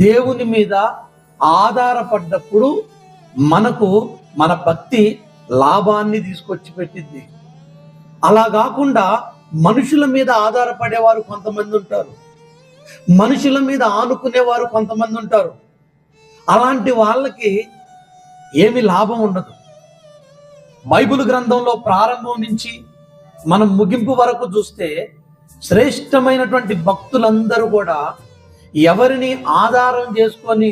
దేవుని మీద ఆధారపడ్డప్పుడు మనకు మన భక్తి లాభాన్ని తీసుకొచ్చి పెట్టింది. అలా కాకుండా మనుషుల మీద ఆధారపడేవారు కొంతమంది ఉంటారు, మనుషుల మీద ఆనుకునేవారు కొంతమంది ఉంటారు. అలాంటి వాళ్ళకి ఏమి లాభం ఉండదు. బైబిల్ గ్రంథంలో ప్రారంభం నుంచి మనం ముగింపు వరకు చూస్తే శ్రేష్టమైనటువంటి భక్తులందరూ కూడా ఎవరిని ఆధారం చేసుకొని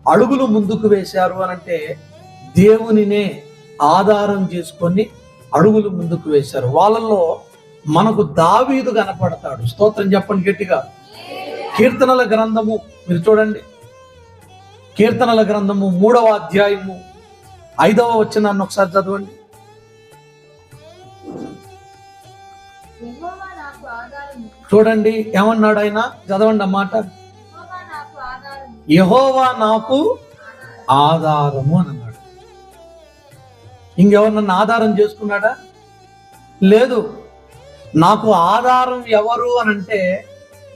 అడుగులు ముందుకు వేశారు అనంటే దేవునినే ఆధారం చేసుకొని అడుగులు ముందుకు వేశారు. వాళ్ళల్లో మనకు దావీదు కనపడతాడు. స్తోత్రం చెప్పండి గట్టిగా. కీర్తనల గ్రంథము మీరు చూడండి, కీర్తనల గ్రంథము 3వ అధ్యాయము 5వ వచనాన్ని ఒకసారి చదవండి. చూడండి ఏమన్నాడు ఆయన, చదవండి అన్నమాట. యెహోవా నాకు ఆధారము అని అన్నాడు. ఇంకెవరు నన్ను ఆధారం చేసుకున్నాడా? లేదు. నాకు ఆధారం ఎవరు అని అంటే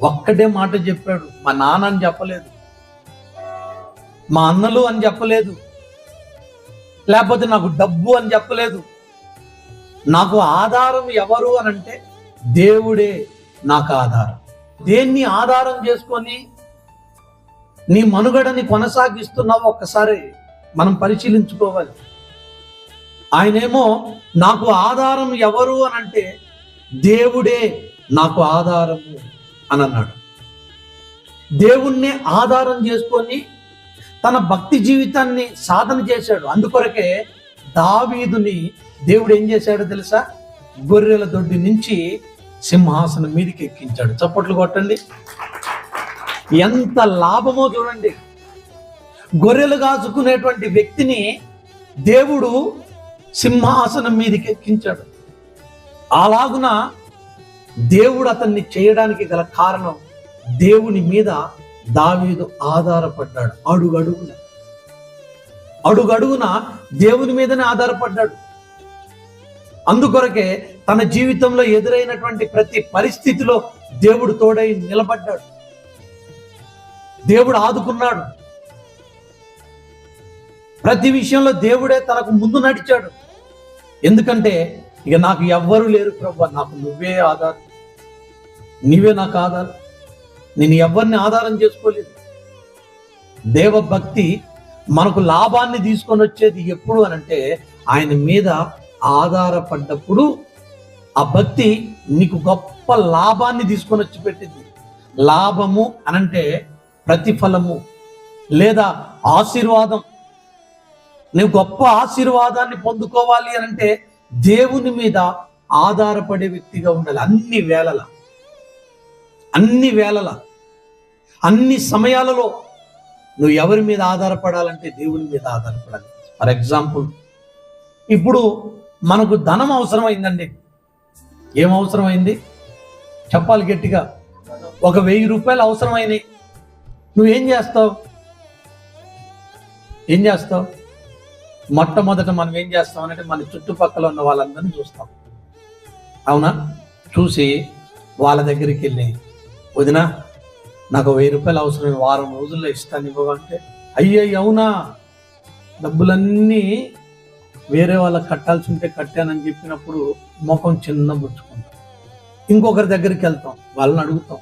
ఒక్కటే మాట చెప్పాడు. మా నాన్న అని చెప్పలేదు, మా అన్నలు అని చెప్పలేదు, లేకపోతే నాకు డబ్బు అని చెప్పలేదు. నాకు ఆధారం ఎవరు అని అంటే దేవుడే నాకు ఆధారం. దేన్ని ఆధారం చేసుకొని నీ మనుగడని కొనసాగిస్తున్నావు ఒక్కసారి మనం పరిశీలించుకోవాలి. ఆయనేమో నాకు ఆధారం ఎవరు అని అంటే దేవుడే నాకు ఆధారము అని అన్నాడు. దేవుణ్ణి ఆధారం చేసుకొని తన భక్తి జీవితాన్ని సాధన చేశాడు. అందుకొరకే దావీదుని దేవుడు ఏం చేశాడో తెలుసా? గొర్రెల దొడ్డి నుంచి సింహాసనం మీదకి ఎక్కించాడు. చప్పట్లు కొట్టండి. ఎంత లాభమో చూడండి. గొర్రెలు కాచుకునేటువంటి వ్యక్తిని దేవుడు సింహాసనం మీదకి ఎక్కించాడు. అలాగున దేవుడు అతన్ని చేయడానికి గల కారణం దేవుని మీద దావీదు ఆధారపడ్డాడు. అడుగడుగున దేవుని మీదనే ఆధారపడ్డాడు. అందుకొరకే తన జీవితంలో ఎదురైనటువంటి ప్రతి పరిస్థితిలో దేవుడు తోడై నిలబడ్డాడు. దేవుడు ఆదుకున్నాడు. ప్రతి విషయంలో దేవుడే తనకు ముందు నడిచాడు. ఎందుకంటే ఇక నాకు ఎవ్వరూ లేరు ప్రభు, నాకు నువ్వే ఆధారం, నీవే నాకు ఆధారం, నేను ఎవరిని ఆధారం చేసుకోలేదు. దేవభక్తి మనకు లాభాన్ని తీసుకొని వచ్చేది ఎప్పుడు అనంటే ఆయన మీద ఆధారపడ్డప్పుడు ఆ భక్తి నీకు గొప్ప లాభాన్ని తీసుకొని వచ్చి పెట్టింది. లాభము అనంటే ప్రతిఫలము లేదా ఆశీర్వాదం. నువ్వు గొప్ప ఆశీర్వాదాన్ని పొందుకోవాలి అనంటే దేవుని మీద ఆధారపడే వ్యక్తిగా ఉండాలి. అన్ని వేళల అన్ని సమయాలలో నువ్వు ఎవరి మీద ఆధారపడాలంటే దేవుని మీద ఆధారపడాలి. ఫర్ ఎగ్జాంపుల్, ఇప్పుడు మనకు ధనం అవసరమైందండి. ఏం అవసరమైంది చెప్పాలి గట్టిగా. ఒక 1000 రూపాయలు అవసరమైనవి. నువ్వేం చేస్తావు? మొట్టమొదట మనం ఏం చేస్తాం అంటే మన చుట్టుపక్కల ఉన్న వాళ్ళందరినీ చూస్తాం. అవునా? చూసి వాళ్ళ దగ్గరికి వెళ్ళి, వదినా నాకు 1000 రూపాయలు అవసరం, వారం రోజుల్లో ఇస్తాను ఇవ్వమంటే, అయ్యయ్య అవునా, డబ్బులన్నీ వేరే వాళ్ళకి కట్టాల్సి ఉంటే కట్టానని చెప్పినప్పుడు ముఖం చిన్న పుచ్చుకుంటాం. ఇంకొకరి దగ్గరికి వెళ్తాం, వాళ్ళని అడుగుతాం,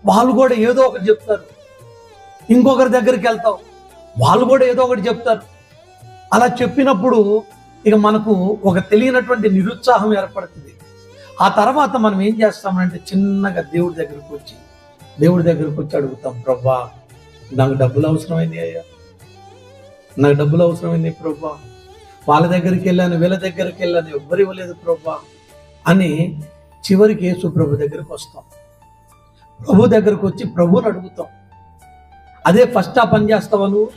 వాళ్ళు కూడా ఏదో ఒకటి చెప్తారు. ఇంకొకరి దగ్గరికి వెళ్తాం, వాళ్ళు కూడా ఏదో ఒకటి చెప్తారు. అలా చెప్పినప్పుడు ఇక మనకు ఒక తెలియనటువంటి నిరుత్సాహం ఏర్పడుతుంది. ఆ తర్వాత మనం ఏం చేస్తామంటే చిన్నగా దేవుడి దగ్గరికి వచ్చి అడుగుతాం, ప్రభా నాకు డబ్బులు అవసరమైంది అయ్యా, నాకు డబ్బులు అవసరమైంది ప్రభా, వాళ్ళ దగ్గరికి వెళ్ళాను, వీళ్ళ దగ్గరికి వెళ్ళాను, ఎవ్వరు ఇవ్వలేదు ప్రభా అని చివరికి యేసు ప్రభు దగ్గరికి వస్తాం. ప్రభు దగ్గరకు వచ్చి ప్రభుని అడుగుతాం. అదే ఫస్ట్ ఆ పని చేస్తావా నువ్వు?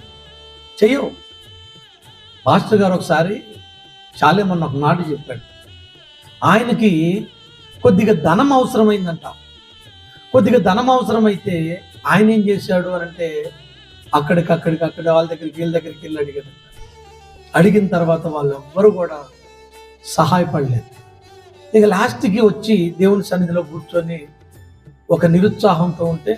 చెయ్యవు. మాస్టర్ గారు ఒకసారి చాలేమన్న ఒక మాట చెప్పాడు. ఆయనకి కొద్దిగా ధనం అవసరమైందంట. కొద్దిగా ధనం అవసరమైతే ఆయన ఏం చేశాడు అని అంటే అక్కడికక్కడ వాళ్ళ దగ్గరికి వీళ్ళ దగ్గరికి వెళ్ళి అడిగాడు. అడిగిన తర్వాత వాళ్ళు ఎవ్వరు కూడా సహాయపడలేదు. ఇక లాస్ట్కి వచ్చి దేవుని సన్నిధిలో కూర్చొని ఒక నిరుత్సాహంతో ఉంటే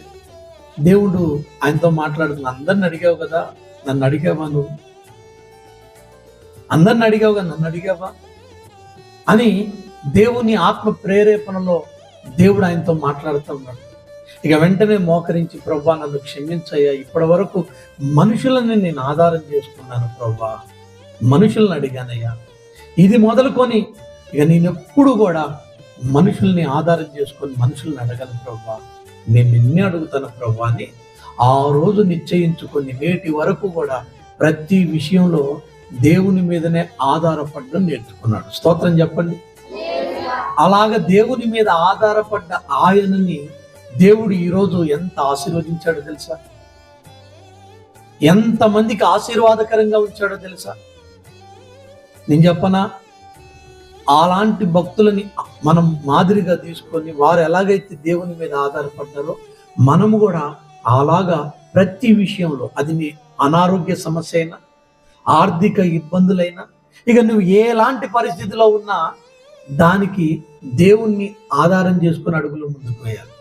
దేవుడు ఆయనతో మాట్లాడుతున్న, అందరిని అడిగావు కదా, నన్ను అడిగావా నువ్వు? అందరిని అడిగావుగా, నన్ను అడిగావా అని దేవుని ఆత్మ ప్రేరేపణలో దేవుడు ఆయనతో మాట్లాడుతూ ఉన్నాడు. ఇక వెంటనే మోకరించి, ప్రభా నన్ను క్షమించయ్యా, ఇప్పటి వరకు మనుషులని నేను ఆధారం చేసుకున్నాను ప్రభా, మనుషులను అడిగానయ్యా, ఇది మొదలుకొని ఇక నేను ఎప్పుడు కూడా మనుషుల్ని ఆధారం చేసుకొని మనుషుల్ని అడగను ప్రభా, నేను నిన్నే అడుగుతాను ప్రభా అని ఆ రోజు నిశ్చయించుకొని నేటి వరకు కూడా ప్రతి విషయంలో దేవుని మీదనే ఆధారపడడం నేర్చుకున్నాడు. స్తోత్రం చెప్పండి. అలాగ దేవుని మీద ఆధారపడ్డ ఆయనని దేవుడు ఈరోజు ఎంత ఆశీర్వదించాడో తెలుసా? ఎంతమందికి ఆశీర్వాదకరంగా ఉంచాడో తెలుసా? నేను చెప్పనా, అలాంటి భక్తులని మనం మాదిరిగా తీసుకొని వారు ఎలాగైతే దేవుని మీద ఆధారపడ్డారో మనము కూడా అలాగా ప్రతి విషయంలో, అది నీ అనారోగ్య సమస్య అయినా, ఆర్థిక ఇబ్బందులైనా, ఇక నువ్వు ఎలాంటి పరిస్థితిలో ఉన్నా దానికి దేవుణ్ణి ఆధారం చేసుకుని అడుగులు ముందుకు వేయాలి.